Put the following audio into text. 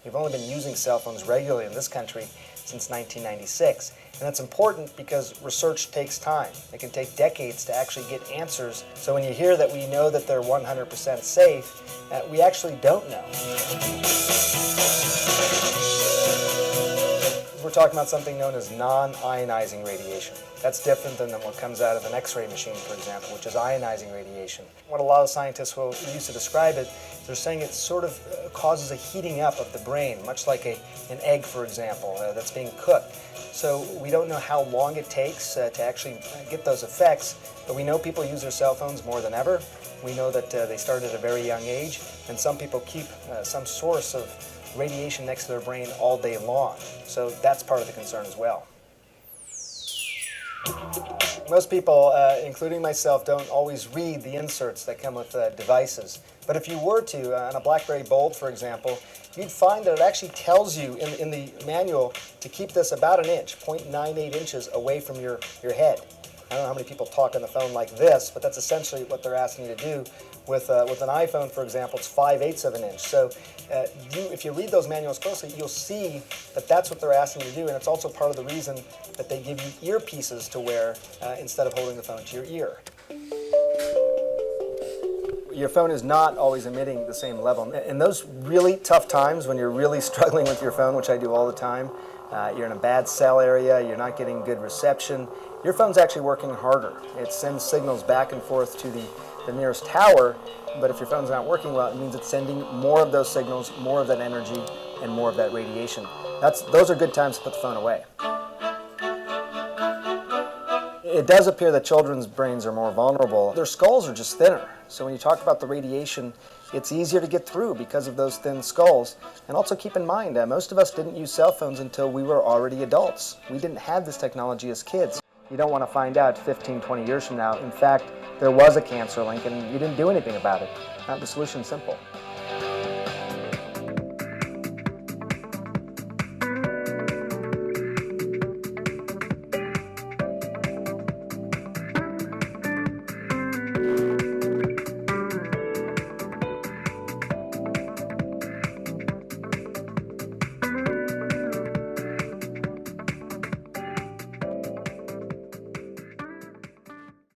We've only been using cell phones regularly in this country since 1996. And that's important because research takes time. It can take decades to actually get answers. So when you hear that we know that they're 100% safe, we actually don't know. We're talking about something known as non-ionizing radiation. That's different than what comes out of an X-ray machine, for example, which is ionizing radiation. What a lot of scientists will use to describe it, they're saying it sort of causes a heating up of the brain, much like an egg, for example, that's being cooked. So we don't know how long it takes to actually get those effects, but we know people use their cell phones more than ever. We know that they start at a very young age, and some people keep some source of radiation next to their brain all day long. So that's part of the concern as well. Most people, including myself, don't always read the inserts that come with devices. But if you were to, on a BlackBerry Bold, for example, you'd find that it actually tells you in the manual to keep this about an inch, 0.98 inches away from your head. I don't know how many people talk on the phone like this, but that's essentially what they're asking you to do. With an iPhone, for example, it's 5/8 of an inch. So if you read those manuals closely, you'll see that that's what they're asking you to do, and it's also part of the reason that they give you earpieces to wear instead of holding the phone to your ear. Your phone is not always emitting the same level. In those really tough times when you're really struggling with your phone, which I do all the time, you're in a bad cell area, you're not getting good reception, your phone's actually working harder. It sends signals back and forth to the nearest tower, but if your phone's not working well, it means it's sending more of those signals, more of that energy, and more of that radiation. Those are good times to put the phone away. It does appear that children's brains are more vulnerable. Their skulls are just thinner. So when you talk about the radiation, it's easier to get through because of those thin skulls. And also keep in mind, most of us didn't use cell phones until we were already adults. We didn't have this technology as kids. You don't want to find out 15, 20 years from now, in fact, there was a cancer link and you didn't do anything about it. The solution's simple.